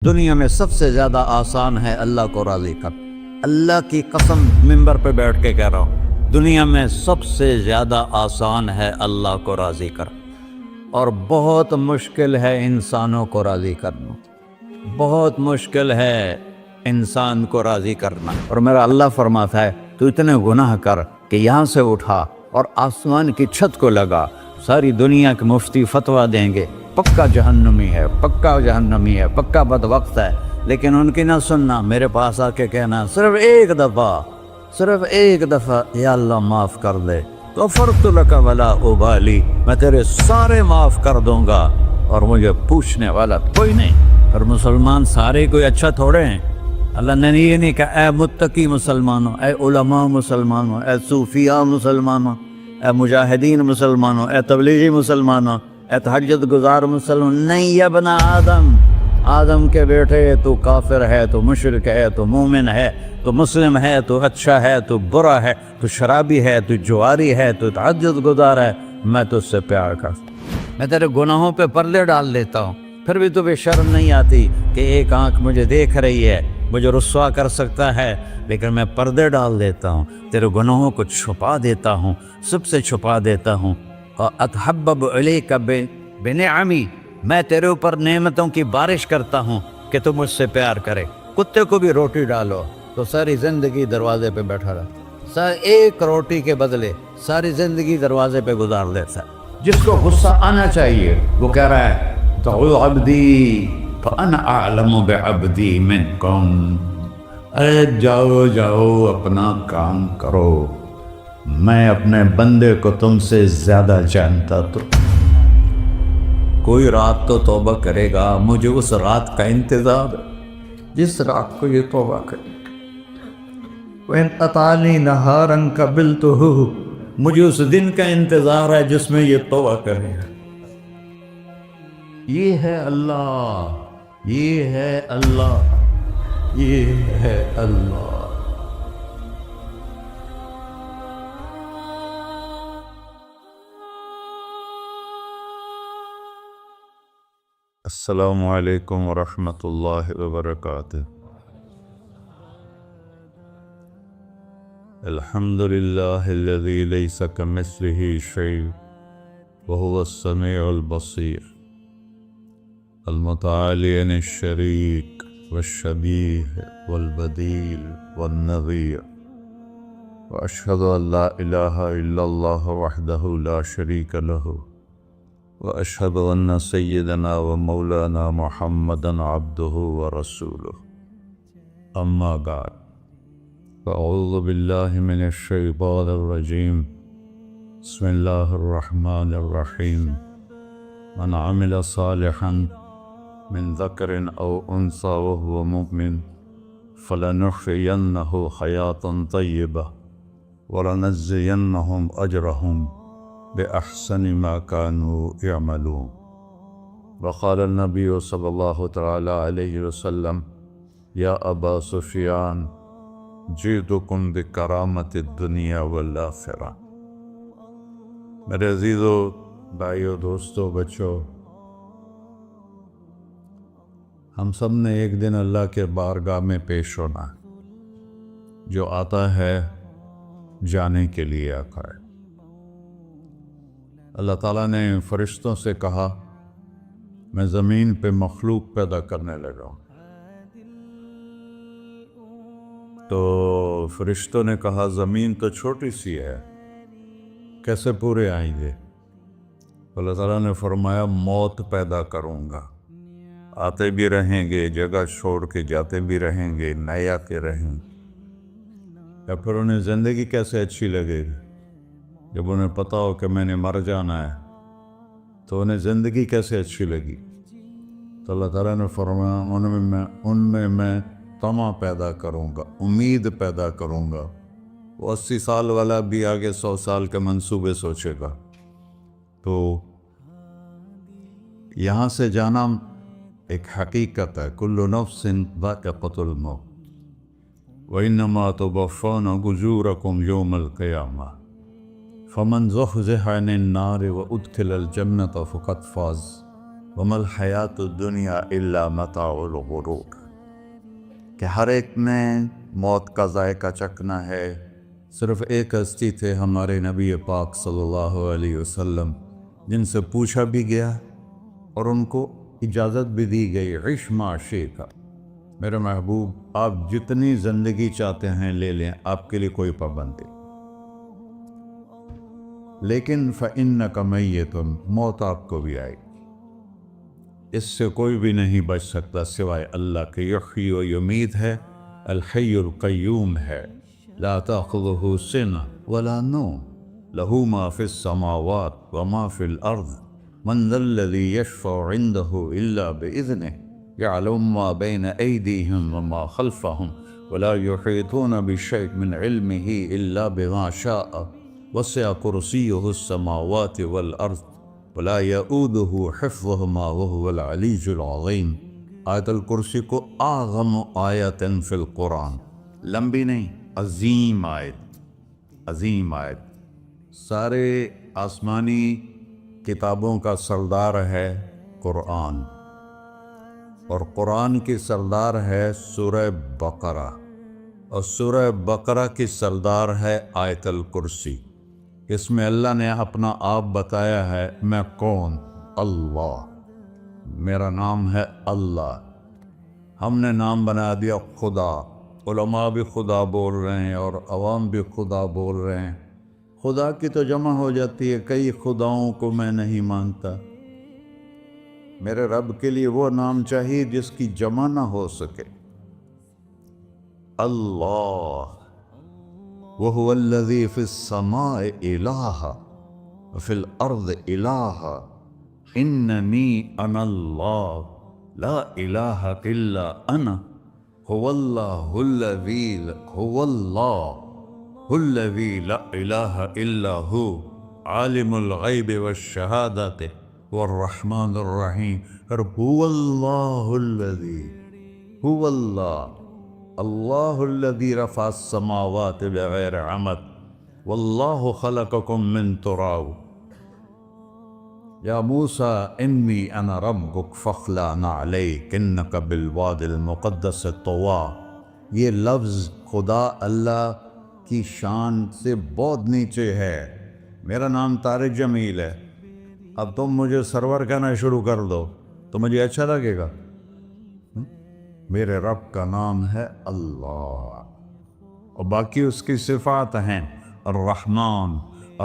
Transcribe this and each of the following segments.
دنیا میں سب سے زیادہ آسان ہے اللہ کو راضی کر۔ اللہ کی قسم منبر پہ بیٹھ کے کہہ رہا ہوں، دنیا میں سب سے زیادہ آسان ہے اللہ کو راضی کر، اور بہت مشکل ہے انسانوں کو راضی کرنا، بہت مشکل ہے انسان کو راضی کرنا۔ اور میرا اللہ فرماتا ہے تو اتنے گناہ کر کہ یہاں سے اٹھا اور آسمان کی چھت کو لگا، ساری دنیا کے مفتی فتویٰ دیں گے پکا جہنمی ہے، پکا جہنمی ہے، پکا بدبخت ہے، لیکن ان کی نہ سننا، میرے پاس آ کے کہنا صرف ایک دفعہ یا اللہ معاف کر دے، غفرت لک ولا ابالی، میں تیرے سارے معاف کر دوں گا اور مجھے پوچھنے والا کوئی نہیں۔ اور مسلمان سارے کوئی اچھا تھوڑے ہیں، اللہ نے یہ نہیں کہا اے متقی مسلمانوں، اے علماء مسلمانوں، اے صوفیاء مسلمانوں، اے مجاہدین مسلمانوں، اے تبلیغی مسلمانوں، اے تہجد گزار مسلمان، نہیں یا ابن آدم کے بیٹے، تو کافر ہے، تو مشرک ہے، تو مومن ہے، تو مسلم ہے، تو اچھا ہے، تو برا ہے، تو شرابی ہے، تو جواری ہے، تو تہجد گزار ہے، میں تجھ سے پیار کرتا ہوں، میں تیرے گناہوں پہ پردے ڈال دیتا ہوں، پھر بھی تمہیں شرم نہیں آتی کہ ایک آنکھ مجھے دیکھ رہی ہے، مجھے رسوا کر سکتا ہے، لیکن میں پردے ڈال دیتا ہوں، تیرے گناہوں کو چھپا دیتا ہوں، سب سے چھپا دیتا ہوں۔ اتحبب الیک بنعمی، میں تیرے اوپر نعمتوں کی بارش کرتا ہوں کہ تم مجھ سے پیار کرے۔ کتے کو بھی روٹی ڈالو تو ساری زندگی دروازے پہ بیٹھا رہا، ایک روٹی کے بدلے ساری زندگی دروازے پہ گزار دیتا ہے۔ جس کو غصہ آنا چاہیے وہ کہہ رہا ہے تو عبدی فانا اعلم بعبدی منکم، اے جاؤ اپنا کام کرو، میں اپنے بندے کو تم سے زیادہ جانتا۔ تو کوئی رات تو توبہ کرے گا، مجھے اس رات کا انتظار ہے جس رات کو یہ توبہ کرے۔ وَإِنْ أَطَعَنِي نَهَارًا قَبِلْتُهُ، مجھے اس دن کا انتظار ہے جس میں یہ توبہ کرے گا۔ یہ ہے اللہ، یہ ہے اللہ، یہ ہے اللہ۔ السلام علیکم ورحمۃ اللہ وبرکاتہ۔ الحمد للہ الذی لیس کمثلہ شیء وہو السمیع البصیر، المتعالی عن الشریک والشبیہ والبدیل والنظیر، واشہد ان لا الہ الا اللہ وحدہ لا شریک لہ، واشہد ان سیدنا و مولانا محمدا عبدہ ورسولہ، اما بعد فاعوذ باللہ من الشیطان الرجیم، بسم اللہ الرحمن الرحیم، من عمل صالحا من ذکر او انثی وهو مؤمن فلنحیینہ حیاة طیبہ ولنجزینہم اجرہم بأحسن ما كانوا يعملون۔ وقال النبی صلی اللہ تعالی علیہ وسلم یا ابا سفیان جئتکم بکرامت الدنیا والآخرہ۔ میرے عزیزو، بھائیو، دوستو، بچو، ہم سب نے ایک دن اللہ کے بارگاہ میں پیش ہونا ہے۔ جو آتا ہے جانے کے لیے آتا ہے۔ اللہ تعالیٰ نے فرشتوں سے کہا میں زمین پہ مخلوق پیدا کرنے لگا ہوں، تو فرشتوں نے کہا زمین تو چھوٹی سی ہے، کیسے پورے آئیں گے؟ اللہ تعالیٰ نے فرمایا موت پیدا کروں گا، آتے بھی رہیں گے، جگہ چھوڑ کے جاتے بھی رہیں گے، نئے آتے رہیں گے۔ یا پھر انہیں زندگی کیسے اچھی لگے گی؟ جب انہیں پتا ہو کہ میں نے مر جانا ہے تو انہیں زندگی کیسے اچھی لگی؟ تو اللہ تعالیٰ نے فرمایا ان میں میں طمع پیدا کروں گا، امید پیدا کروں گا۔ وہ 80 سال والا بھی آگے 100 سال کے منصوبے سوچے گا۔ تو یہاں سے جانا ایک حقیقت ہے، کل نفس ذائقۃ الموت وانما توفون اجورکم یوم القیامہ، فمن زحزح عن النار وادخل الجنة فقد فاز وما الحیات الدنیا الا متاع الغرور، کہ ہر ایک نے موت کا ذائقہ چکھنا ہے۔ صرف ایک ہستی تھے ہمارے نبی پاک صلی اللہ علیہ وسلم، جن سے پوچھا بھی گیا اور ان کو اجازت بھی دی گئی، عش ما شئت، میرے محبوب آپ جتنی زندگی چاہتے ہیں لے لیں، آپ کے لیے کوئی پابندی، لیکن فإنک میت، موت آپ کو بھی آئے گی، اس سے کوئی بھی نہیں بچ سکتا سوائے اللہ کے۔ یحیی و یمیت ہے، الحی القیوم ہے، لا تأخذہ سنہ ولا نوم، لہ ما فی السماوات وما فی الارض، من ذا الذی یشفع عنده الا بإذنہ، يعلم ما بين أيديهم وما خلفهم ولا يحيطون بشيء من علمه إلا بما شاء، وسع كرسيه السماوات والأرض ولا يؤوده حفظهما وهو العلي العظيم۔ آیت الکرسی کو اعظم آیت فی القرآن، لمبی نہیں، عظیم آیت، عظیم آیت، سارے آسمانی کتابوں کا سردار ہے قرآن، اور قرآن کی سردار ہے سورہ بقرہ، اور سورہ بقرہ کی سردار ہے آیت الکرسی۔ اس میں اللہ نے اپنا آپ بتایا ہے، میں کون؟ اللہ، میرا نام ہے اللہ۔ ہم نے نام بنا دیا خدا، علماء بھی خدا بول رہے ہیں اور عوام بھی خدا بول رہے ہیں۔ خدا کی تو جمع ہو جاتی ہے، کئی خداؤں کو میں نہیں مانتا، میرے رب کے لیے وہ نام چاہیے جس کی جمع نہ ہو سکے۔ اللہ، وَهُوَ الَّذِي فِي السَّمَاءِ إِلَٰهًا وَفِي الْأَرْضِ إِلَٰهًا إِنَّنِي أَنَا اللَّهُ لَا إِلَٰهَ إِلَّا أَنَا هُوَ اللَّهُ الَّذِي لَا إِلَٰهَ إِلَّا هُوَ عَالِمُ الْغَيْبِ وَالشَّهَادَةِ والرحمن الرحیم۔ اور هو اللہ الذی، هو اللہ الذی رفع السماوات بغیر عمد واللہ خلقکم من تراب، یا موسیٰ انی انا ربک فاخلع نعلیک انک بالوادی المقدس طویٰ۔ یہ لفظ خدا اللہ کی شان سے بہت نیچے ہے۔ میرا نام طارق جمیل ہے، اب تم مجھے سرور کہنا شروع کر دو تو مجھے اچھا لگے گا؟ میرے رب کا نام ہے اللہ، اور باقی اس کی صفات ہیں الرحمن،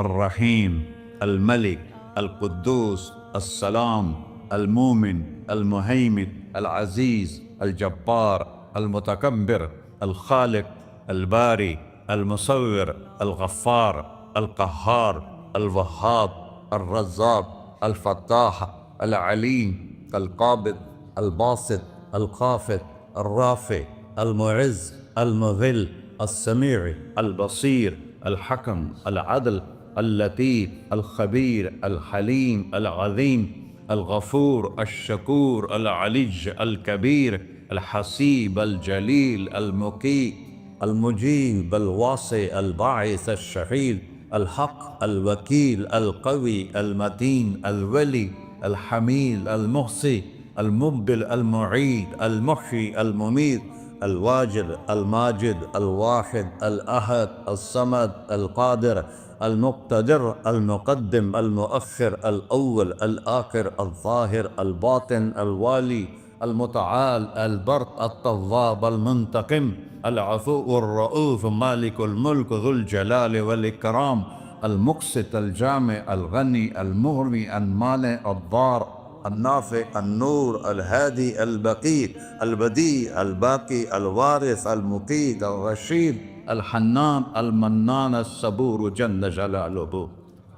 الرحیم، الملک، القدوس، السلام، المومن، المہیمن، العزیز، الجبار، المتکبر، الخالق، الباری، المصور، الغفار، القہار، الوہاب، الرزاق، الفتاح، العلیم، القابض، الباسط، الخافض، الرافع، المعز، المذل، السمیع، البصیر، الحکم، العدل، اللطیف، الخبیر، الحلیم، العظیم، الغفور، الشکور، العلی، الکبیر، الحسیب، الجلیل، المقیت، المجیب، الواسع، الباعث، الشہید، الحق، الوکیل، القوی، المتین، الولی، الحمید، المحصی، المبدل، المعید، المحیی، الممیت، الواجد، الماجد، الواحد، الأحد، الصمد، القادر، المقتدر، المقدم، المؤخر، الأول، الآخر، الظاهر، الباطن، الوالي، المتعال، البر، التواب، المنتقم، العفو، الرؤوف، مالك الملك، ذو الجلال والإكرام، المقسط، الجامع، الغني، المغني، المانع، الضار، النافع، النور، الهادي، البقي، البديع، الباقي، الوارث، المقيت، الرشيد، الحنان، المنان، الصبور جل جلالہ۔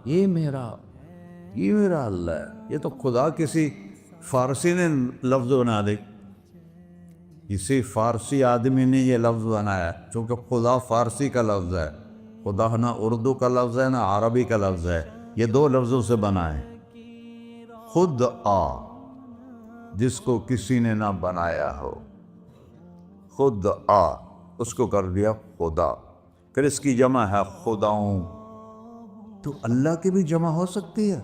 یہ میرا اللہ ہے۔ یہ تو خدا کسی فارسی نے لفظ بنا دی، کسی فارسی آدمی نے یہ لفظ بنایا، چونکہ خدا فارسی کا لفظ ہے، خدا نہ اردو کا لفظ ہے نہ عربی کا لفظ ہے، یہ دو لفظوں سے بنا ہے۔ خود آ، جس کو کسی نے نہ بنایا ہو، خود آ، اس کو کر دیا خدا، پھر اس کی جمع ہے خداؤں۔ تو اللہ کی بھی جمع ہو سکتی ہے،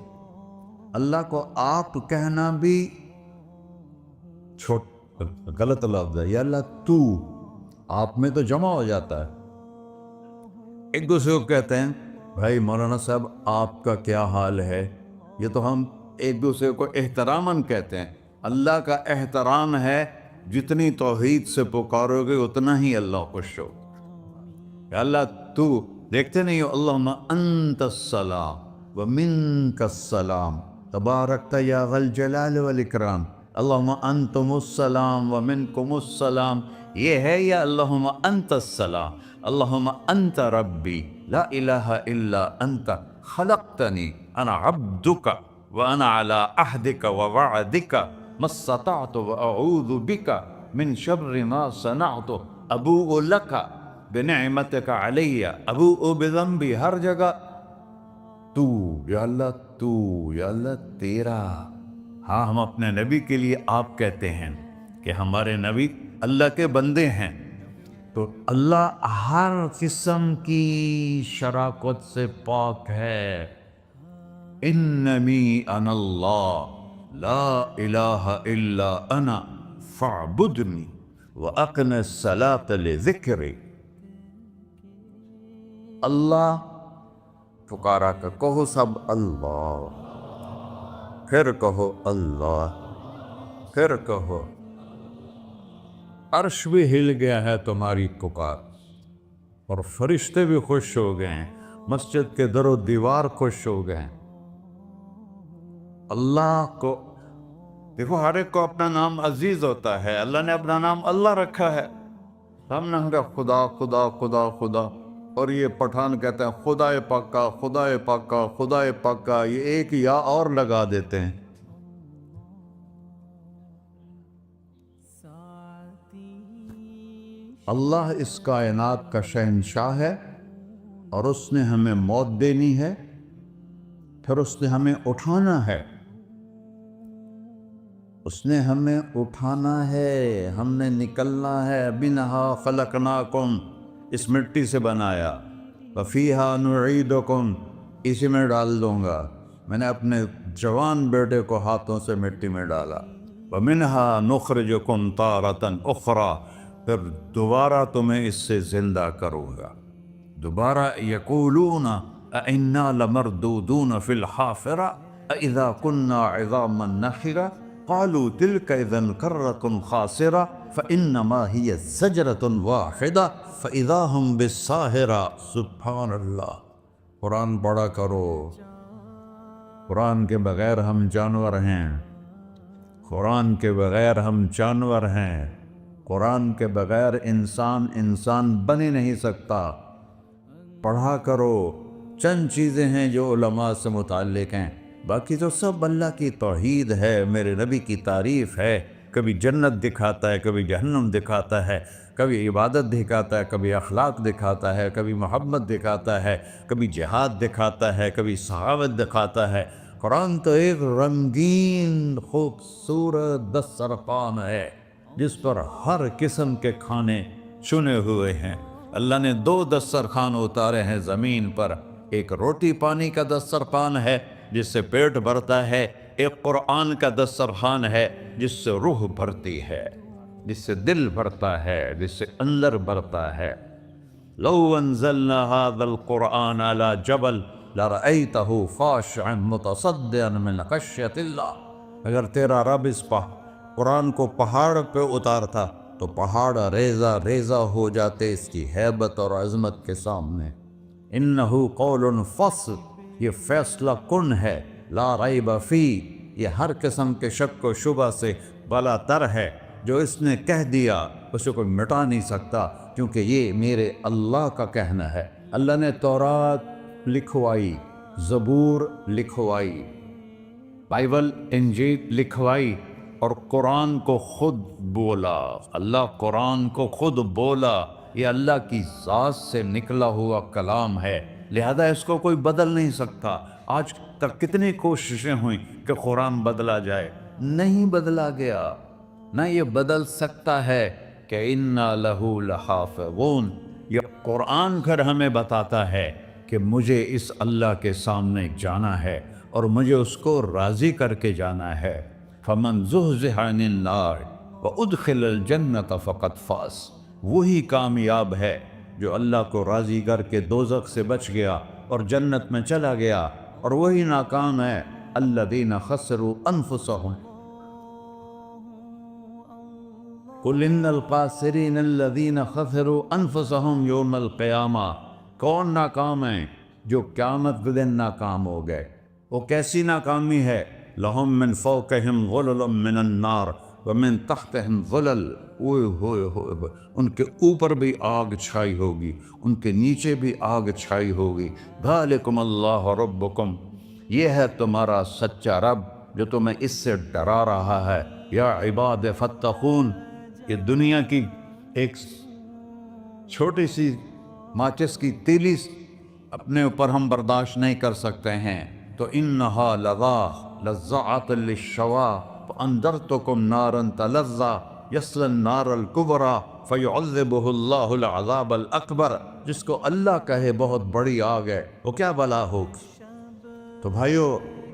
اللہ کو آپ کہنا بھی چھوٹ غلط لفظ ہے، یا اللہ تو، آپ میں تو جمع ہو جاتا ہے۔ ایک دوسرے کو کہتے ہیں بھائی مولانا صاحب آپ کا کیا حال ہے، یہ تو ہم ایک دوسرے کو احتراماً کہتے ہیں۔ اللہ کا احترام ہے جتنی توحید سے پکارو گے اتنا ہی اللہ خوش ہو۔ کہ اللہ تو، دیکھتے نہیں ہو اللہم انت السلام ومنک السلام تبارکت یا ذا الجلال والاکرام، اللہم انتم السلام ومنکم السلام، یہ ہے یا اللہم انت السلام، اللہم انت ربی لا الہ الا انت خلقتنی انا عبدک وانا علی عہدک ووعدک ما استطعت واعوذ بک من شر ما صنعت ابوء لک بنعمتک علی ابوء بذنبی، ہر جگہ تو، یا اللہ تو، یا اللہ تیرا۔ ہاں ہم اپنے نبی کے لیے آپ کہتے ہیں کہ ہمارے نبی اللہ کے بندے ہیں، تو اللہ ہر قسم کی شراکت سے پاک ہے۔ اننی انا اللہ لا الہ الا انا فاعبدنی واقم الصلاۃ لذکری۔ اللہ پکارا کر، کہو سب اللہ، پھر کہو اللہ، پھر کہو۔ عرش بھی ہل گیا ہے تمہاری پکار، اور فرشتے بھی خوش ہو گئے ہیں، مسجد کے در و دیوار خوش ہو گئے ہیں۔ اللہ کو دیکھو، ہر ایک کو اپنا نام عزیز ہوتا ہے، اللہ نے اپنا نام اللہ رکھا ہے۔ ہم نے کہا خدا خدا خدا خدا، اور یہ پٹھان کہتے ہیں خدا پاکا خدا پاکا خدا پاکا، یہ ایک یا اور لگا دیتے ہیں۔ اللہ اس کائنات کا شہنشاہ ہے، اور اس نے ہمیں موت دینی ہے، پھر اس نے ہمیں اٹھانا ہے، اس نے ہمیں اٹھانا ہے، ہم نے نکلنا ہے۔ منہا خلقناکم، اس مٹی سے بنایا، وفیہا نعیدکم، اسی میں ڈال دوں گا۔ میں نے اپنے جوان بیٹے کو ہاتھوں سے مٹی میں ڈالا۔ ومنہا نخرجکم تارۃ اخری، پھر دوبارہ تمہیں اس سے زندہ کروں گا۔ دوبارہ یقولون اَإِنَّا لَمَرْدُودُونَ فِي الْحَافِرَةِ أَإِذَا كُنَّا عِظَامًا نَخِرَةً قَالُوا تِلْكَ إِذًا كَرَّةٌ خَاسِرَةٌ فَإِنَّمَا هِيَ زَجْرَةٌ وَاحِدَةٌ فَإِذَا هُمْ بِالسَّاهِرَةِ۔ سبحان اللہ، قرآن پڑھا کرو۔ قرآن کے بغیر ہم جانور ہیں، قرآن کے بغیر ہم جانور ہیں، قرآن کے بغیر انسان بن ہی نہیں سکتا۔ پڑھا کرو۔ چند چیزیں ہیں جو علماء سے متعلق ہیں، باقی تو سب اللہ کی توحید ہے، میرے نبی کی تعریف ہے۔ کبھی جنت دکھاتا ہے، کبھی جہنم دکھاتا ہے، کبھی عبادت دکھاتا ہے، کبھی اخلاق دکھاتا ہے، کبھی محبت دکھاتا ہے، کبھی جہاد دکھاتا ہے، کبھی سخاوت دکھاتا ہے۔ قرآن تو ایک رنگین خوبصورت دسترخوان ہے جس پر ہر قسم کے کھانے چنے ہوئے ہیں۔ اللہ نے 2 دسترخوان اتارے ہیں زمین پر، ایک روٹی پانی کا دسترخوان ہے جس سے پیٹ بھرتا ہے، ایک قرآن کا دسترخوان ہے جس سے روح بھرتی ہے، جس سے دل بھرتا ہے، جس سے اندر بھرتا ہے۔ لو انزلنا هذا القرآن على جبل لرأيته خاشعا متصدعا من خشية اللہ، اگر تیرا رب اس قرآن کو پہاڑ پہ اتارتا تو پہاڑ ریزہ ریزہ ہو جاتے اس کی ہیبت اور عظمت کے سامنے۔ انہو قول فصل، یہ فیصلہ کن ہے، لا ریب فی، یہ ہر قسم کے شک و شبہ سے بلا تر ہے۔ جو اس نے کہہ دیا اسے کوئی مٹا نہیں سکتا، کیونکہ یہ میرے اللہ کا کہنا ہے۔ اللہ نے تورات لکھوائی، زبور لکھوائی، بائبل انجیل لکھوائی، اور قرآن کو خود بولا۔ اللہ قرآن کو خود بولا، یہ اللہ کی ذات سے نکلا ہوا کلام ہے، لہذا اس کو کوئی بدل نہیں سکتا۔ آج تک کتنی کوششیں ہوئیں کہ قرآن بدلا جائے، نہیں بدلا گیا، نہ یہ بدل سکتا ہے کہ اِنَّا لَهُ لَحَافِظُونَ۔ یہ قرآن پھر ہمیں بتاتا ہے کہ مجھے اس اللہ کے سامنے جانا ہے اور مجھے اس کو راضی کر کے جانا ہے۔ فَمَنْ زُحْزِحَ عَنِ النَّارِ وَأُدْخِلَ الْجَنَّةَ فَقَدْ فَازَ، وہی کامیاب ہے جو اللہ کو راضی کر کے دوزخ سے بچ گیا اور جنت میں چلا گیا، اور وہی ناکام ہے الَّذِينَ خَسِرُوا أَنفُسَهُمْ قُلْ إِنَّ الْخَاسِرِينَ الَّذِينَ خَسِرُوا أَنفُسَهُمْ يَوْمَ الْقِيَامَةِ، کون ناکام ہیں؟ جو قیامت کے دن ناکام ہو گئے۔ وہ کیسی ناکامی ہے؟ لَهُم مِّن فَوْقِهِمْ ظُلُلٌ مِّنَ النَّارِ وَمِن تَحْتِهِمْ ظُلَلٌ، اوئے ہوئے ہوئے، ان کے اوپر بھی آگ چھائی ہوگی، ان کے نیچے بھی آگ چھائی ہوگی۔ ذَلِكُمُ اللَّهُ رَبُّكُمْ، یہ ہے تمہارا سچا رب جو تمہیں اس سے ڈرا رہا ہے۔ یا عباد فاتقون، یہ دنیا کی ایک چھوٹی سی ماچس کی تیلی اپنے اوپر ہم برداشت نہیں کر سکتے ہیں، تو انہا لظیٰ لذعۃ للشوا فانذرتکم نارا تلظیٰ یصلی النار الکبریٰ فیعذبہ اللہ العذاب الاکبر، جس کو اللہ کہے بہت بڑی آگ ہے وہ کیا بلا ہوگی۔ تو بھائیو،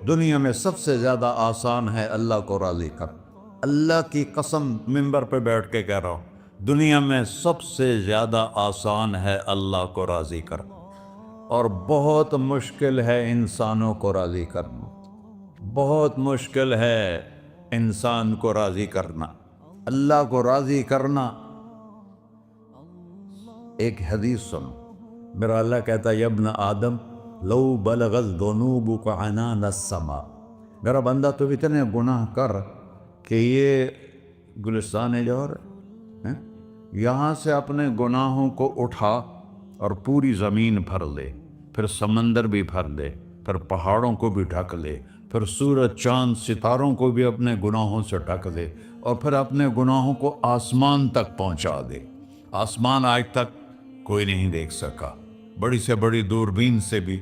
دنیا میں سب سے زیادہ آسان ہے اللہ کو راضی کر، اللہ کی قسم منبر پہ بیٹھ کے کہہ رہا ہوں، دنیا میں سب سے زیادہ آسان ہے اللہ کو راضی کر، اور بہت مشکل ہے انسانوں کو راضی کرنا، بہت مشکل ہے انسان کو راضی کرنا۔ اللہ کو راضی کرنا، ایک حدیث سنو، میرا اللہ کہتا ہے یا ابن آدم لو بلغت ذنوبک عنان السماء، میرا بندہ تو اتنے گناہ کر کہ یہ گلستان جوہر ہے، یہاں سے اپنے گناہوں کو اٹھا اور پوری زمین بھر لے، پھر سمندر بھی بھر لے، پھر پہاڑوں کو بھی ڈھک لے، پھر سورج چاند ستاروں کو بھی اپنے گناہوں سے ڈھک دے، اور پھر اپنے گناہوں کو آسمان تک پہنچا دے۔ آسمان آج تک کوئی نہیں دیکھ سکا، بڑی سے بڑی دوربین سے بھی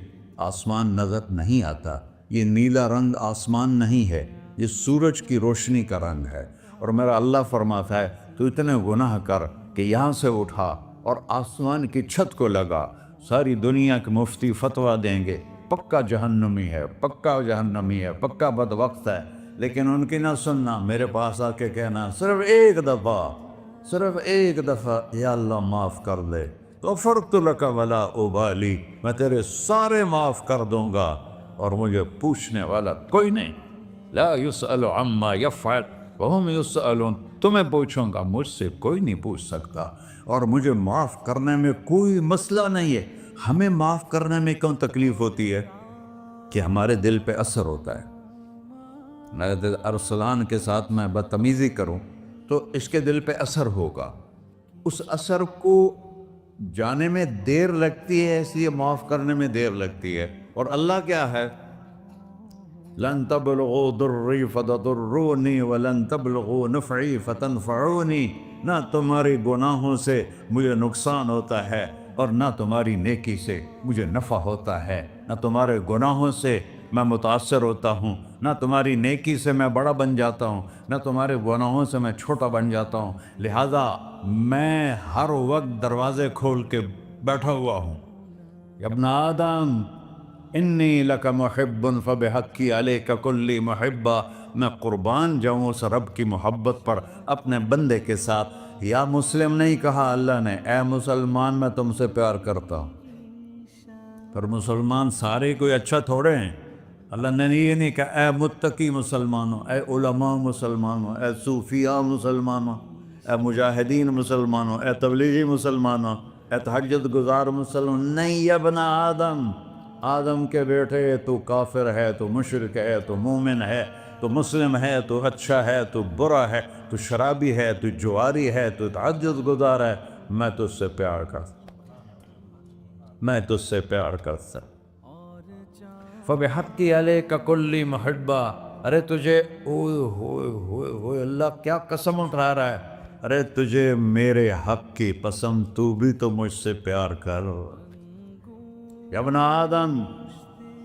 آسمان نظر نہیں آتا۔ یہ نیلا رنگ آسمان نہیں ہے، یہ سورج کی روشنی کا رنگ ہے۔ اور میرا اللہ فرماتا ہے تو اتنے گناہ کر کہ یہاں سے اٹھا اور آسمان کی چھت کو لگا، ساری دنیا کے مفتی فتویٰ دیں گے پکا جہنمی ہے، پکا جہنمی ہے، پکا بدبخت ہے، لیکن ان کی نہ سننا، میرے پاس آ کے کہنا صرف ایک دفعہ یا اللہ معاف کر دے، غفرت لک ولا ابالی، میں تیرے سارے معاف کر دوں گا اور مجھے پوچھنے والا کوئی نہیں۔ لا یسأل عما یفعل وہم یسألون، تمہیں پوچھوں گا، مجھ سے کوئی نہیں پوچھ سکتا، اور مجھے معاف کرنے میں کوئی مسئلہ نہیں ہے۔ ہمیں معاف کرنے میں کیوں تکلیف ہوتی ہے؟ کہ ہمارے دل پہ اثر ہوتا ہے۔ میرے ارسلان کے ساتھ میں بدتمیزی کروں تو اس کے دل پہ اثر ہوگا، اس اثر کو جانے میں دیر لگتی ہے، اس لیے معاف کرنے میں دیر لگتی ہے۔ اور اللہ کیا ہے؟ لن تبلغوا ضری فتضرونی ولن تبلغوا نفعی فتنفعونی، نہ تمہاری گناہوں سے مجھے نقصان ہوتا ہے اور نہ تمہاری نیکی سے مجھے نفع ہوتا ہے، نہ تمہارے گناہوں سے میں متاثر ہوتا ہوں، نہ تمہاری نیکی سے میں بڑا بن جاتا ہوں، نہ تمہارے گناہوں سے میں چھوٹا بن جاتا ہوں، لہذا میں ہر وقت دروازے کھول کے بیٹھا ہوا ہوں۔ یا ابن آدم انی لک محب فبحقی علیک کلی محبہ، میں قربان جاؤں اس رب کی محبت پر اپنے بندے کے ساتھ۔ یا مسلم نہیں کہا اللہ نے، اے مسلمان میں تم سے پیار کرتا ہوں۔ پر مسلمان سارے کوئی اچھا تھوڑے ہیں، اللہ نے یہ نہیں کہا اے متقی مسلمانوں، اے علماء مسلمانوں، اے صوفیاء مسلمانوں، اے مجاہدین مسلمانوں، اے تبلیغی مسلمانوں، اے تہجد گزار مسلمان، نہیں یا ابن آدم، آدم کے بیٹے، تو کافر ہے، تو مشرک ہے، تو مومن ہے، تو مسلم ہے، تو اچھا ہے، تو برا ہے، تو شرابی ہے، تو جواری ہے، تو تہجد گزار ہے، میں تجھ سے پیار کرتا، میں تجھ سے پیار کرتا۔ فبحقی علیک کلی محبہ، ارے تجھے اوئے ہوئے ہوئے ہوئے، اللہ کیا قسم اٹھا رہا ہے، ارے تجھے میرے حق کی قسم، تو بھی تو مجھ سے پیار کر۔ یا ابن آدم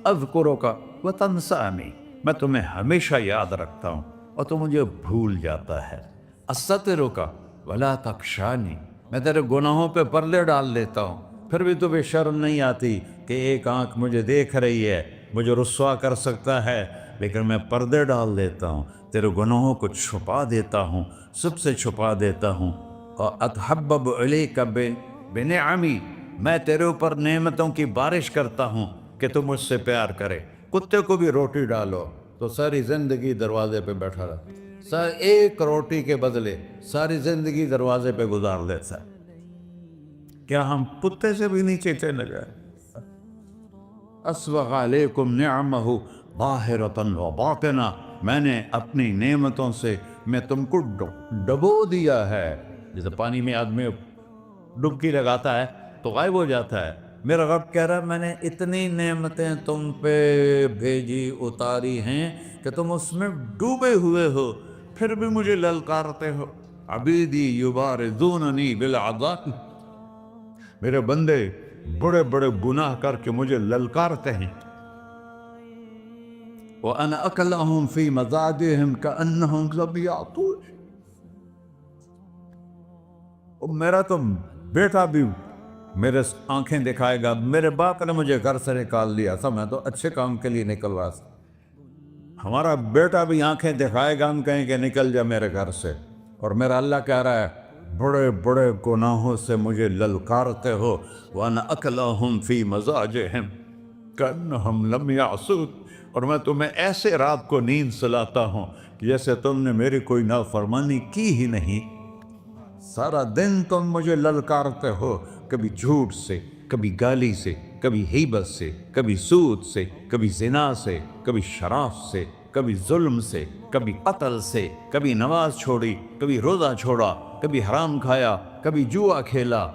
اذکرک وتنسانی، میں تمہیں ہمیشہ یاد رکھتا ہوں اور تو مجھے بھول جاتا ہے۔ استترک ولا تخشانی، میں تیرے گناہوں پہ پردے ڈال دیتا ہوں، پھر بھی تمہیں شرم نہیں آتی کہ ایک آنکھ مجھے دیکھ رہی ہے، مجھے رسوا کر سکتا ہے، لیکن میں پردے ڈال دیتا ہوں تیرے گناہوں کو چھپا دیتا ہوں، سب سے چھپا دیتا ہوں. اور اتحبب الیک بنعمی، میں تیرے اوپر نعمتوں کی بارش کرتا ہوں کہ تم مجھ سے پیار کرے. کتے کو بھی روٹی ڈالو تو ساری زندگی دروازے پہ بیٹھا رہا، ایک روٹی کے بدلے ساری زندگی دروازے پہ گزار دیتا ہے. کیا ہم کتے سے بھی نیچے چلے گئے؟ اسبغ علیکم نعمہ ظاہرۃ و باطنہ، میں نے اپنی نعمتوں سے میں تم کو ڈبو دیا ہے. جیسے پانی میں آدمی ڈبکی لگاتا ہے تو غائب ہو جاتا ہے. میرا رب کہہ رہا ہے میں نے اتنی نعمتیں تم پہ بھیجی اتاری ہیں کہ تم اس میں ڈوبے ہوئے ہو، پھر بھی مجھے للکارتے ہو. عبیدی یبارزوننی بالعذاب، میرے بندے بڑے بڑے گناہ کر کے مجھے للکارتے ہیں. وَأَنَا أَكْلَهُمْ فِي مَزَاجِهِمْ كَأَنَّهُمْ لَمْ يَعْطُونِ، میرا تو بیٹا بھی میرے آنکھیں دکھائے گا. میرے باپ نے مجھے گھر سے نکال دیا تھا، میں تو اچھے کام کے لیے نکل رہا تھا. ہمارا بیٹا بھی آنکھیں دکھائے گا، ہم کہیں کہ نکل جا میرے گھر سے. اور میرا اللہ کہہ رہا ہے بڑے بڑے گناہوں سے مجھے للکارتے ہو. وَأَنَا أَكْلَهُمْ فِي مَزَاجِهِمْ كَأَنَّهُمْ لَمْ يَعْصُونِ، اور میں تمہیں ایسے رات کو نیند سلاتا ہوں کہ جیسے تم نے میری کوئی نافرمانی کی ہی نہیں. سارا دن تم مجھے للکارتے ہو، کبھی جھوٹ سے، کبھی گالی سے، کبھی غیبت سے، کبھی سود سے، کبھی زنا سے، کبھی شراب سے، کبھی ظلم سے، کبھی قتل سے، کبھی نماز چھوڑی، کبھی روزہ چھوڑا، کبھی حرام کھایا، کبھی جوا کھیلا.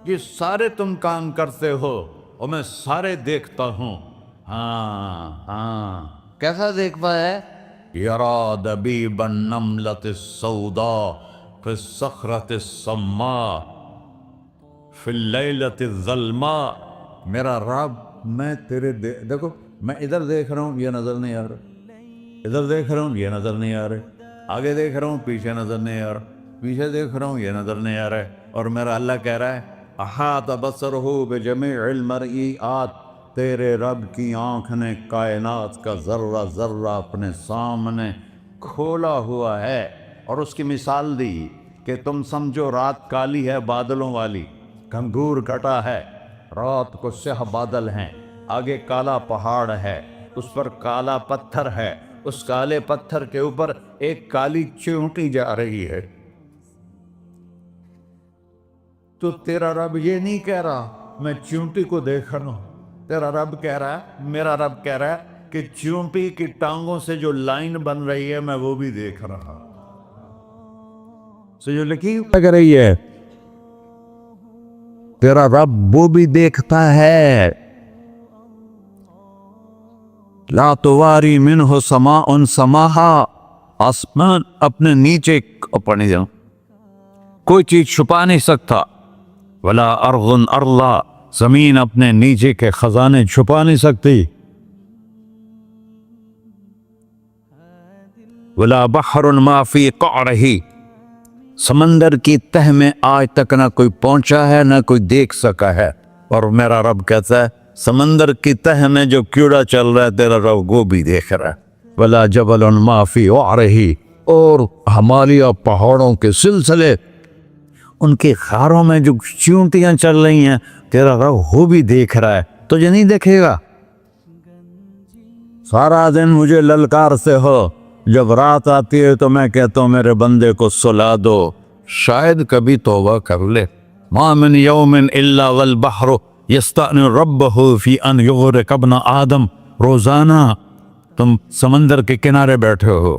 یہ سارے تم کام کرتے ہو اور میں سارے دیکھتا ہوں. ہاں کیسا دیکھتا ہے؟ یرا دبیب النملۃ السوداء فی الصخرۃ الصماء فی اللیلۃ الظلماء. میرا رب میں تیرے دیکھو، میں ادھر دیکھ رہا ہوں یہ نظر نہیں آ رہا، ادھر دیکھ رہا ہوں یہ نظر نہیں آ رہے، آگے دیکھ رہا ہوں پیچھے نظر نہیں آ رہا، پیچھے دیکھ رہا ہوں یہ نظر نہیں آ رہا ہے. اور میرا اللہ کہہ رہا ہے احاط بصرہ بجمیع المرئیات، تیرے رب کی آنکھ نے کائنات کا ذرہ ذرہ اپنے سامنے کھولا ہوا ہے. اور اس کی مثال دی کہ تم سمجھو رات کالی ہے بادلوں والی، گھنگور گھٹا ہے، رات کو سیاہ بادل ہیں، آگے کالا پہاڑ ہے، اس پر کالا پتھر ہے، اس کالے پتھر کے اوپر ایک کالی چیونٹی جا رہی ہے. تو تیرا رب یہ نہیں کہہ رہا میں چیونٹی کو دیکھ رہا ہوں، تیرا رب کہہ رہا ہے، میرا رب کہہ رہا ہے کہ چیونٹی کی ٹانگوں سے جو لائن بن رہی ہے میں وہ بھی دیکھ رہا ہوں. جو لکیر لگ رہی ہے تیرا رب وہ بھی دیکھتا ہے. لا تواری منہ سماء سماہا، آسمان اپنے نیچے پڑھنے جاؤں کوئی چیز چھپا نہیں سکتا. ولا ارض ارضا، زمین اپنے نیچے کے خزانے چھپا نہیں سکتی. ولا بحر ما فی قعرہ، سمندر کی تہ میں آج تک نہ کوئی پہنچا ہے نہ کوئی دیکھ سکا ہے. اور میرا رب کہتا ہے سمندر کی تہ میں جو کیڑا چل رہا ہے تیرا رب وہ بھی دیکھ رہا ہے. ولا جبل ما فی وعرہ، اور ہمالیہ پہاڑوں کے سلسلے ان کے خاروں میں جو چیونٹیاں چل رہی ہیں تیرا رب وہ بھی دیکھ رہا ہے. تجھے نہیں دیکھے گا؟ سارا دن مجھے للکار سے ہو، جب رات آتی ہے تو میں کہتا ہوں میرے بندے کو سلا دو، شاید کبھی توبہ کر لے. ما من یوم الا والبحر یستأذن ربہ فی ان یغرق ابن آدم. روزانہ تم سمندر کے کنارے بیٹھے ہو،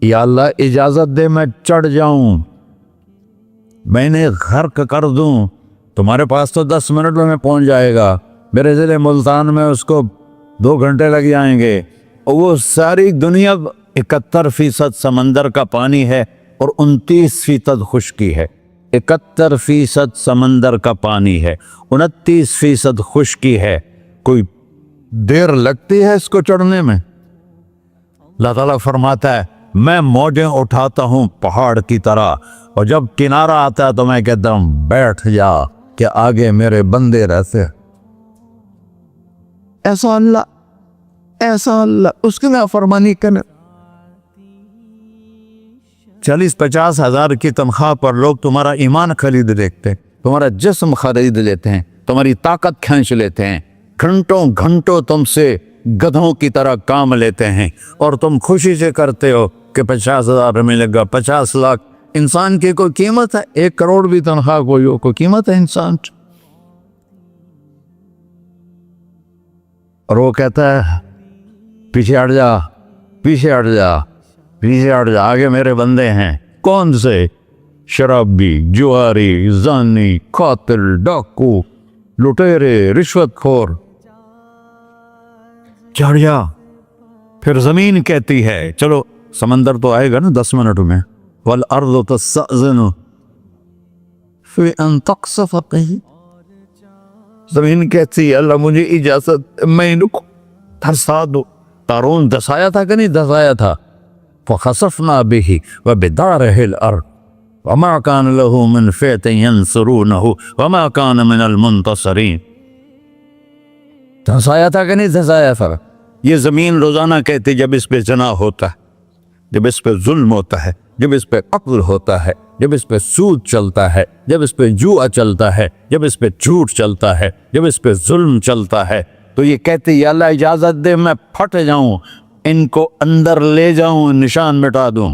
یا اللہ اجازت دے میں چڑھ جاؤں، میں نے غرق کر دوں. تمہارے پاس تو 10 منٹ میں پہنچ جائے گا، میرے ضلع ملتان میں اس کو 2 گھنٹے لگ جائیں گے. اور وہ ساری دنیا 71% سمندر کا پانی ہے اور 29% خشکی ہے. 71% سمندر کا پانی ہے، 29% خشکی ہے. کوئی دیر لگتی ہے اس کو چڑھنے میں؟ اللہ تعالیٰ فرماتا ہے میں موجیں اٹھاتا ہوں پہاڑ کی طرح، اور جب کنارہ آتا ہے تو میں کہتا ہوں بیٹھ جا کہ آگے میرے بندے رہتے. ایسا اللہ ایسا اللہ اس کی نافرمانی کرنا. 40-50 ہزار کی تنخواہ پر لوگ تمہارا ایمان خرید لیتے ہیں, تمہارا جسم خرید لیتے ہیں, تمہاری طاقت کھینچ لیتے ہیں, گھنٹوں گھنٹوں تم سے گدھوں کی طرح کام لیتے ہیں, اور تم خوشی سے کرتے ہو کہ 50,000 ملے گا, 50 لاکھ. انسان کی کوئی قیمت ہے؟ 1 کروڑ بھی تنخواہ کوئی قیمت ہے انسان؟ اور وہ کہتا ہے پیچھے ہٹ جا, پیچھے ہٹ جا, پیچھے ہٹ جا, آگے میرے بندے ہیں. کون سے؟ شرابی, جواری, زانی, قاتل, ڈاکو, لٹیرے, رشوت خور. چڑھ جا. پھر زمین کہتی ہے چلو سمندر تو آئے گا نا 10 منٹ میں. والارض تستأذن فی ان تقصف قیل. زمین کہتی ہے اللہ مجھے اجازت, میں ان کو دھسا دو. قارون دھسایا تھا کہ نہیں دھسایا تھا؟ فخسفنا به وبداره الارض وما كان له من فئة ينصرونه وما كان من المنتصرين. دھسایا تھا کہ نہیں دھسایا تھا؟ یہ زمین روزانہ کہتی جب اس پہ زنا ہوتا ہے, جب اس پہ ظلم ہوتا ہے, جب اس پہ قتل ہوتا ہے, جب اس پہ سود چلتا ہے, جب اس پہ جوا چلتا ہے, جب اس پہ جھوٹ چلتا ہے, جب اس پہ ظلم چلتا ہے, تو یہ کہتے یا اللہ اجازت دے میں پھٹ جاؤں, ان کو اندر لے جاؤں, نشان مٹا دوں.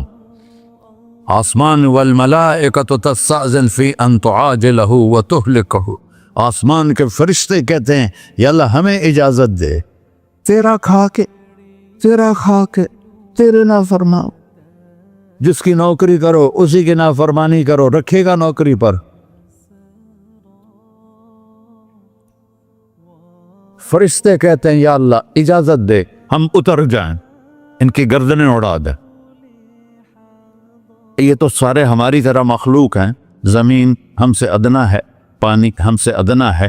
آسمان والملائکۃ تستأذن فی ان تعاجلہ وتہلکہ. آسمان کے فرشتے کہتے ہیں یا اللہ ہمیں اجازت دے, تیرا کھا کے تیرے نافرمان. جس کی نوکری کرو اسی کی نافرمانی کرو, رکھے گا نوکری پر. فرشتے کہتے ہیں یا اللہ اجازت دے ہم اتر جائیں, ان کی گردنیں اڑا دے. یہ تو سارے ہماری طرح مخلوق ہیں. زمین ہم سے ادنا ہے, پانی ہم سے ادنا ہے,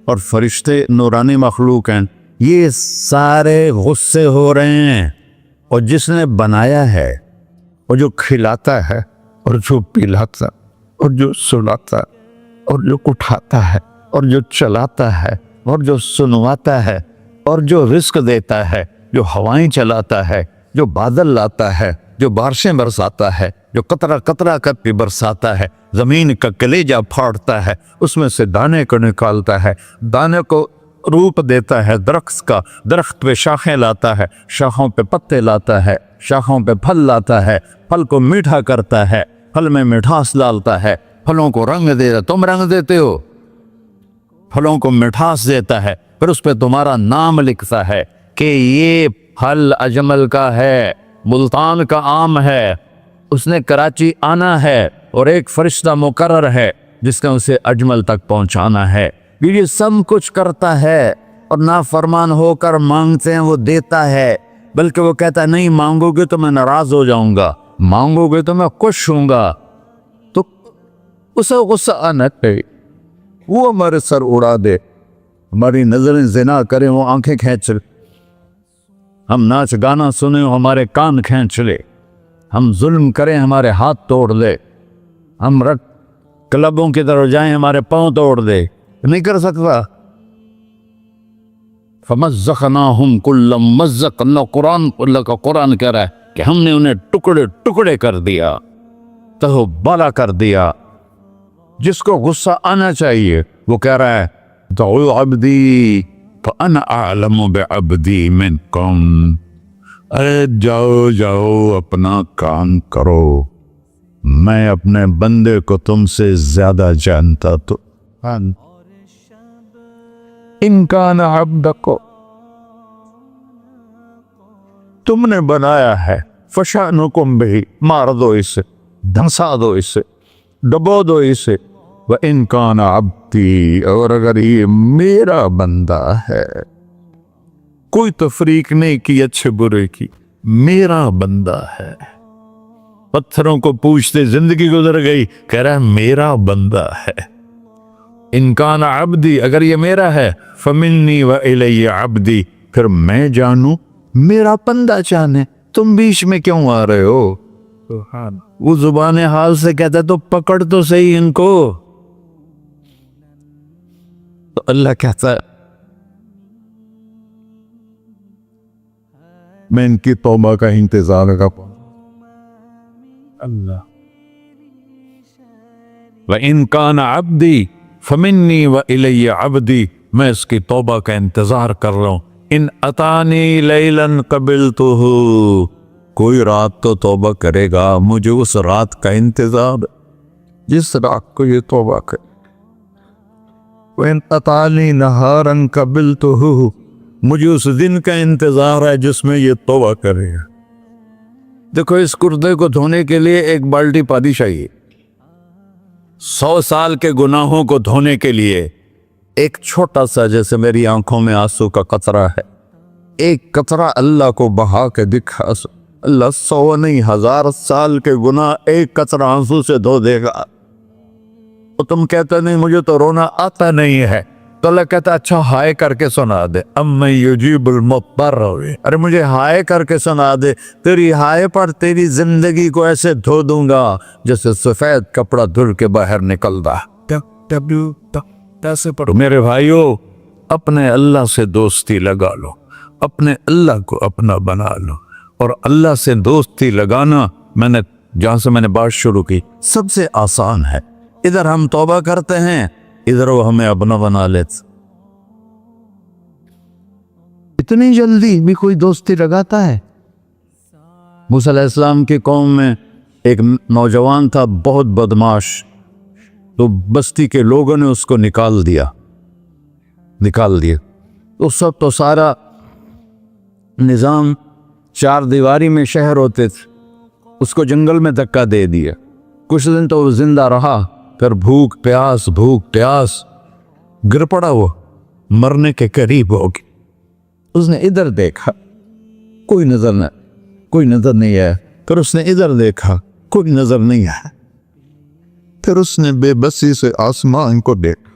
اور فرشتے نورانی مخلوق ہیں. یہ سارے غصے ہو رہے ہیں, اور جس نے بنایا ہے, اور جو کھلاتا ہے, اور جو پلاتا, اور جو سلاتا, اور جو اٹھاتا ہے, اور جو چلاتا ہے, اور جو سنواتا ہے, اور جو رزق دیتا ہے, جو ہوائیں چلاتا ہے, جو بادل لاتا ہے, جو بارشیں برساتا ہے, جو قطرہ قطرہ کر کے برساتا ہے, زمین کا کلیجہ پھاڑتا ہے, اس میں سے دانے کو نکالتا ہے, دانے کو روپ دیتا ہے درخت کا, درخت پہ شاخیں لاتا ہے, شاخوں پہ پتے لاتا ہے, شاخوں پہ پھل لاتا ہے, پھل کو میٹھا کرتا ہے, پھل میں مٹھاس ڈالتا ہے, پھلوں کو رنگ دیتا. تم رنگ دیتے ہو, پھلوں کو مٹھاس دیتا ہے, پھر اس پہ تمہارا نام لکھتا ہے کہ یہ پھل اجمل کا ہے, ملتان کا آم ہے, اس نے کراچی آنا ہے, اور ایک فرشتہ مقرر ہے جس نے اسے اجمل تک پہنچانا ہے. یہ سب کچھ کرتا ہے, اور نافرمان ہو کر مانگتے ہیں وہ دیتا ہے, بلکہ وہ کہتا ہے نہیں مانگو گے تو میں ناراض ہو جاؤں گا, مانگو گے تو میں خوش ہوں گا. تو اسے غصہ آنا چاہیے, وہ ہمارے سر اڑا دے, ہماری نظریں زنا کریں وہ آنکھیں کھینچ لے, ہم ناچ گانا سنیں ہمارے کان کھینچ لے, ہم ظلم کریں ہمارے ہاتھ توڑ دے, ہم رٹ کلبوں کی طرف جائیں ہمارے پاؤں توڑ دے. نہیں کر سکتا. فَمَزَّقْنَاهُمْ كُلَّ مُمَزَّقٍ. اللہ کا قرآن کہہ رہا ہے کہ ہم نے انہیں ٹکڑے ٹکڑے کر دیا, تہو بالا کر دیا. جس کو غصہ آنا چاہیے وہ کہہ رہا ہے دعوا عبدی فأنا أعلم بعبدی منکم. ارے جاؤ جاؤ اپنا کام کرو, میں اپنے بندے کو تم سے زیادہ جانتا. تو ان کان عبدک, تم نے بنایا ہے, فشانکم بہ, مار دو اسے, دھنسا دو اسے, ڈبو دو اسے. وَإِن كَانَ عَبْدِي, اور اگر یہ میرا بندہ ہے, کوئی تفریق نہیں کی اچھے برے کی, میرا بندہ ہے. پتھروں کو پوچھتے زندگی گزر گئی, کہہ رہا ہے میرا بندہ ہے. ان کان عبدی, اگر یہ میرا ہے, فمنی والی عبدی, پھر میں جانوں میرا بندہ جانے, تم بیچ میں کیوں آ رہے ہو؟ وہ زبان حال سے کہتا ہے تو پکڑ تو صحیح ان کو. تو اللہ کہتا ہے میں ان کی توبہ کا انتظار کروں. اللہ وَإِن كَانَ عَبْدِي فَمِنِّي وَإِلَيَّ عَبْدِي، میں اس کی توبہ کا انتظار کر رہا ہوں. ان اتانی لیلاً قبلتہ، کوئی رات تو توبہ کرے گا، مجھے اس رات کا انتظار جس رات کو یہ توبہ کرے. وَإِنْ أَطَانِي نَهَارًا قَبِلْتُهُ، مجھے اس دن کا انتظار ہے جس میں یہ توبہ کرے گا. دیکھو اس کردے کو دھونے کے لیے ایک بالٹی پانی چاہیے. 100 سال کے گناہوں کو دھونے کے لیے ایک چھوٹا سا، جیسے میری آنکھوں میں آنسو کا قطرہ ہے، ایک قطرہ اللہ کو بہا کے دکھا، اللہ 100 نہیں 1000 سال کے گناہ ایک قطرہ آنسو سے دھو دے گا. تو تم کہتے نہیں مجھے تو رونا آتا نہیں ہے، تو اللہ کہتا اچھا ہائے کر کے سنا دے. اَمَّن يُجِيبُ الْمُضْطَرَّ، ارے مجھے ہائے کر کے سنا دے، تیری ہائے پر تیری زندگی کو ایسے دھو دوں گا جیسے سفید کپڑا دھل کے باہر نکلتا. میرے بھائیو، اپنے اللہ سے دوستی لگا لو، اپنے اللہ کو اپنا بنا لو. اور اللہ سے دوستی لگانا، میں نے جہاں سے میں نے بات شروع کی، سب سے آسان ہے. ادھر ہم توبہ کرتے ہیں، ادھر وہ ہمیں اپنا بنا لیتے. اتنی جلدی بھی کوئی دوستی لگاتا ہے؟ موسیٰ علیہ السلام کی قوم میں ایک نوجوان تھا بہت بدماش، تو بستی کے لوگوں نے اس کو نکال دیا. اس وقت تو سارا نظام 4 دیواری میں شہر ہوتے تھے، اس کو جنگل میں دھکا دے دیا. کچھ دن تو وہ زندہ رہا، پھر بھوک پیاس گر پڑا، وہ مرنے کے قریب ہو گیا. اس نے ادھر دیکھا، کوئی نظر نہیں آیا. پھر اس نے ادھر دیکھا، کوئی نظر نہیں آیا. پھر اس نے بے بسی سے آسمان کو دیکھا.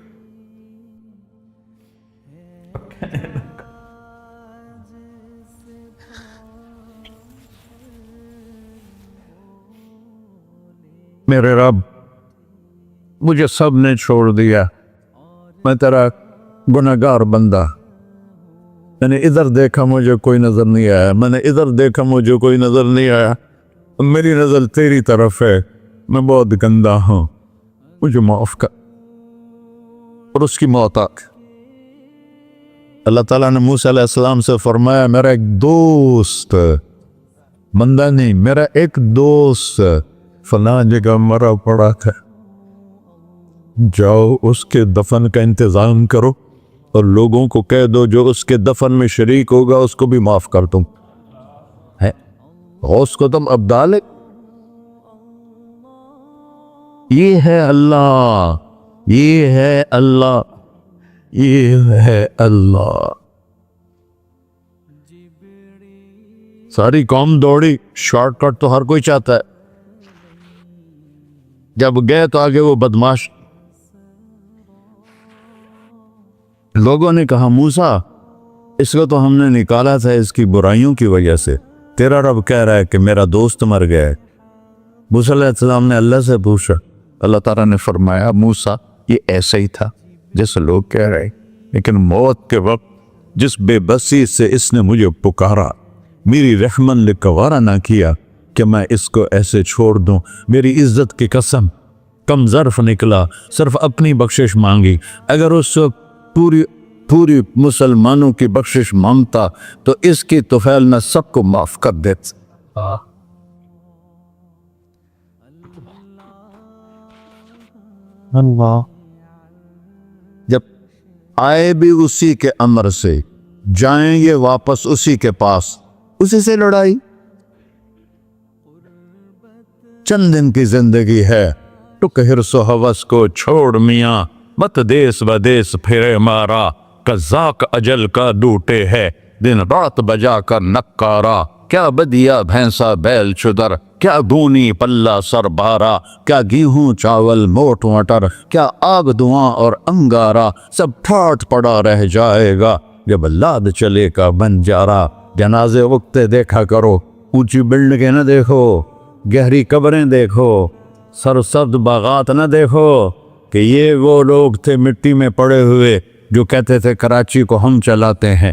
میرے رب، مجھے سب نے چھوڑ دیا، میں تیرا گناہگار بندہ. میں نے ادھر دیکھا مجھے کوئی نظر نہیں آیا، میں نے ادھر دیکھا مجھے کوئی نظر نہیں آیا. میری نظر تیری طرف ہے، میں بہت گندا ہوں، مجھے معاف کر. اور اس کی موت آ گئی. اللہ تعالیٰ نے موسیٰ علیہ السلام سے فرمایا میرا ایک دوست، بندہ نہیں، میرا ایک دوست فلاں جگہ مرا پڑا تھا، جاؤ اس کے دفن کا انتظام کرو اور لوگوں کو کہہ دو جو اس کے دفن میں شریک ہوگا اس کو بھی معاف کر دوں. غوث کو تم ابدال. یہ ہے اللہ، یہ ہے اللہ، یہ ہے اللہ. ساری قوم دوڑی، شارٹ کٹ تو ہر کوئی چاہتا ہے. جب گئے تو آگے وہ بدماش. لوگوں نے کہا موسیٰ اس کو تو ہم نے نکالا تھا اس کی برائیوں کی وجہ سے، تیرا رب کہہ رہا ہے کہ میرا دوست مر گیا ہے. موسیٰ علیہ السلام نے اللہ سے پوچھا، اللہ تعالیٰ نے فرمایا موسیٰ یہ ایسا ہی تھا جیسے لوگ کہہ رہے، لیکن موت کے وقت جس بے بسی سے اس نے مجھے پکارا، میری رحمن نے گوارا نہ کیا کہ میں اس کو ایسے چھوڑ دوں. میری عزت کی قسم، کم ظرف نکلا، صرف اپنی بخشش مانگی. اگر اس وقت پوری مسلمانوں کی بخشش مانگتا تو اس کی طفیل نہ سب کو معاف کر دیتا. اللہ جب آئے بھی اسی کے امر سے، جائیں گے واپس اسی کے پاس، اسی سے لڑائی. چند دن کی زندگی ہے، ٹک حرص و ہوس کو چھوڑ میاں، مت دیس بدیس پھرے مارا. قزاق اجل کا ڈوٹے ہے، دن رات بجا کر نکارا. کیا بدیا بھینسا بیل چدر، کیا گونی پلہ سر بارا. کیا گیہوں چاول موٹ مٹر، کیا آگ دھواں اور انگارا. سب ٹھاٹ پڑا رہ جائے گا جب لاد چلے کا بنجارا. جنازے اگتے دیکھا کرو، اونچی بلڈنگیں نہ دیکھو، گہری قبریں دیکھو، سرسبز باغات نہ دیکھو کہ یہ وہ لوگ تھے مٹی میں پڑے ہوئے جو کہتے تھے کراچی کو ہم چلاتے ہیں.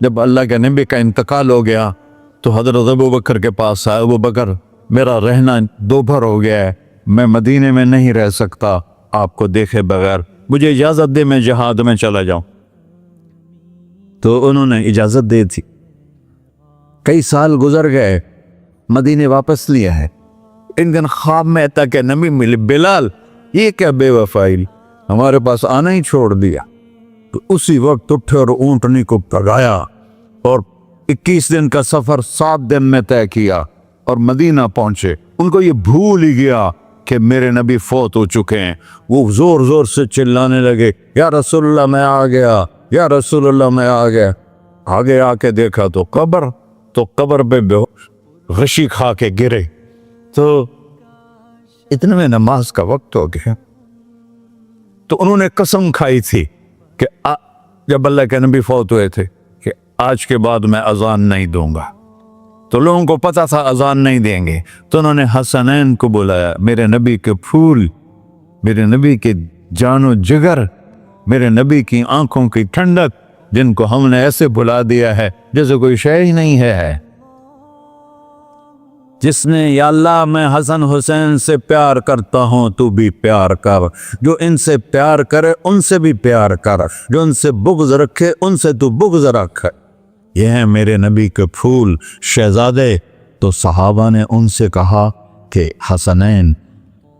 جب اللہ کے نبی کا انتقال ہو گیا تو حضرت ابو بکر کے پاس آیا، ابو بکر میرا رہنا دوپہر ہو گیا ہے، میں مدینے میں نہیں رہ سکتا آپ کو دیکھے بغیر، مجھے اجازت دے میں جہاد میں چلا جاؤں۔ تو انہوں نے اجازت دے تھی۔ کئی سال گزر گئے، مدینے واپس لیا ہے۔ ایک دن خواب میں تک نبی ملے، بلال یہ کیا بے وفائی، ہمارے پاس آنا ہی چھوڑ دیا۔ تو اسی وقت اٹھے اور اونٹنی کو پگایا اور 21 دن کا سفر 7 دن میں طے کیا اور مدینہ پہنچے۔ ان کو یہ بھول ہی گیا کہ میرے نبی فوت ہو چکے ہیں۔ وہ زور زور سے چلانے لگے، یا رسول اللہ میں آ گیا، یا رسول اللہ میں آ گیا۔ آگے آ کے دیکھا تو قبر پہ غشی کھا کے گرے۔ تو اتنے میں نماز کا وقت ہو گیا۔ تو انہوں نے قسم کھائی تھی کہ جب اللہ کے نبی فوت ہوئے تھے کہ آج کے بعد میں اذان نہیں دوں گا۔ تو لوگوں کو پتا تھا اذان نہیں دیں گے، تو انہوں نے حسنین کو بلایا، میرے نبی کے پھول، میرے نبی کے جان و جگر، میرے نبی کی آنکھوں کی ٹھنڈک، جن کو ہم نے ایسے بلا دیا ہے جیسے کوئی شے ہی نہیں ہے۔ جس نے یا اللہ میں حسن حسین سے پیار کرتا ہوں تو بھی پیار کر، جو ان سے پیار کرے ان سے بھی پیار کر، جو ان سے بغض رکھے ان سے تو بغض رکھ۔ یہ ہیں میرے نبی کے پھول شہزادے۔ تو صحابہ نے ان سے کہا کہ حسنین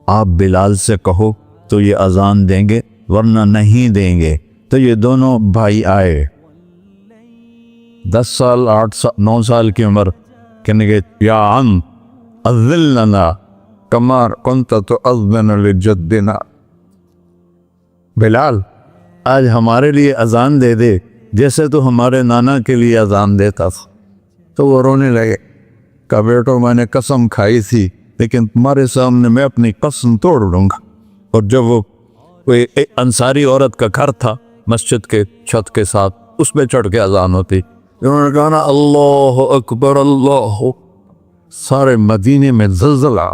آپ بلال سے کہو تو یہ اذان دیں گے، ورنہ نہیں دیں گے۔ تو یہ دونوں بھائی آئے، 10 سال 8 سال 9 سال کی عمر، کہنے گے یا عم اذن لنا کما کنت تؤذن لجدنا، بلال آج ہمارے لیے اذان دے دے جیسے تو ہمارے نانا کے لیے اذان دیتا تھا۔ تو وہ رونے لگے، کہا بیٹو میں نے قسم کھائی تھی لیکن تمہارے سامنے میں اپنی قسم توڑ لوں گا۔ اور جب وہ کوئی انصاری عورت کا گھر تھا مسجد کے چھت کے ساتھ، اس پہ چڑھ کے اذان ہوتی، انہوں نے کہا نا اللہ اکبر اللہ، سارے مدینے میں زلزلہ،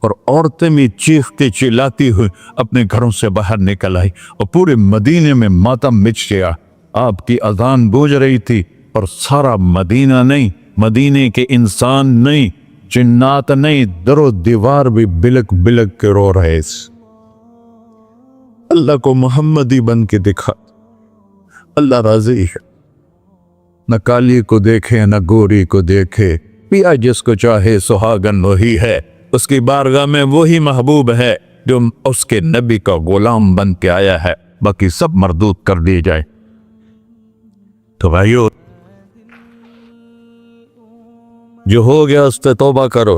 اور عورتیں بھی چیختی چلاتی ہوئی اپنے گھروں سے باہر نکل آئی، اور پورے مدینے میں ماتم مچ گیا۔ آپ کی اذان گونج رہی تھی اور سارا مدینہ نہیں، مدینے کے انسان نہیں، جنات نہیں، در و دیوار بھی بلک بلک کے رو رہے۔ اللہ کو محمدی بن کے دکھا، اللہ راضی ہے، نہ کالی کو دیکھے نہ گوری کو دیکھے، پیا جس کو چاہے سہاگن وہی ہے، اس کی بارگاہ میں وہی محبوب ہے جو اس کے نبی کا غلام بن کے آیا ہے، باقی سب مردود کر دی جائے۔ تو بھائیو جو ہو گیا اس سے توبہ کرو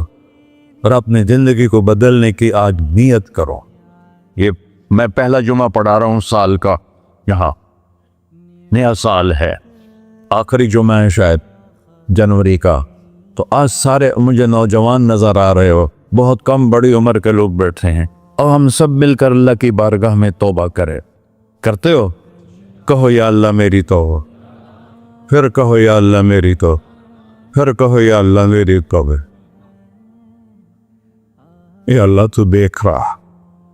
اور اپنی زندگی کو بدلنے کی آج نیت کرو۔ یہ میں پہلا جمعہ پڑھا رہا ہوں سال کا، یہاں نیا سال ہے، آخری جمعہ ہے شاید جنوری کا۔ تو آج سارے مجھے نوجوان نظر آ رہے ہو، بہت کم بڑی عمر کے لوگ بیٹھے ہیں، اور ہم سب مل کر اللہ کی بارگاہ میں توبہ کرتے ہو؟ کہو یا اللہ میری توبہ، پھر کہو یا اللہ میری توبہ، پھر کہو یا اللہ میری توبہ۔ یا اللہ تو دیکھ رہا،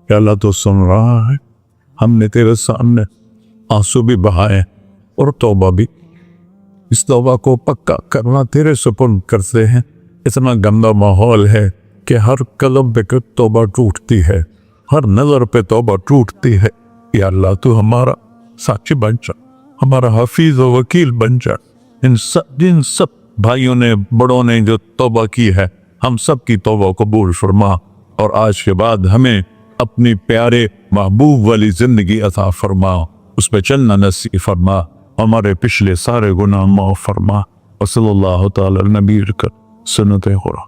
یا اللہ تو سن رہا ہے، ہم نے تیرے سامنے آنسو بھی بہائے اور توبہ بھی، اس توبہ کو پکا کرنا تیرے سپرد کرتے ہیں۔ اتنا گندا ماحول ہے کہ ہر قلب پہ توبہ ٹوٹتی ہے، ہر نظر پہ توبہ ٹوٹتی ہے۔ یا اللہ تو ہمارا ساتھی بن جا، ہمارا حفیظ و وکیل بن جا۔ جن سب بھائیوں نے بڑوں نے جو توبہ کی ہے، ہم سب کی توبہ قبول فرما، اور آج کے بعد ہمیں اپنی پیارے محبوب والی زندگی عطا فرما، اس پہ چلنا نصیب فرما، ہمارے پچھلے سارے گناہ معاف فرما۔ وصلی اللہ تعالی نبی کر سنت خورا۔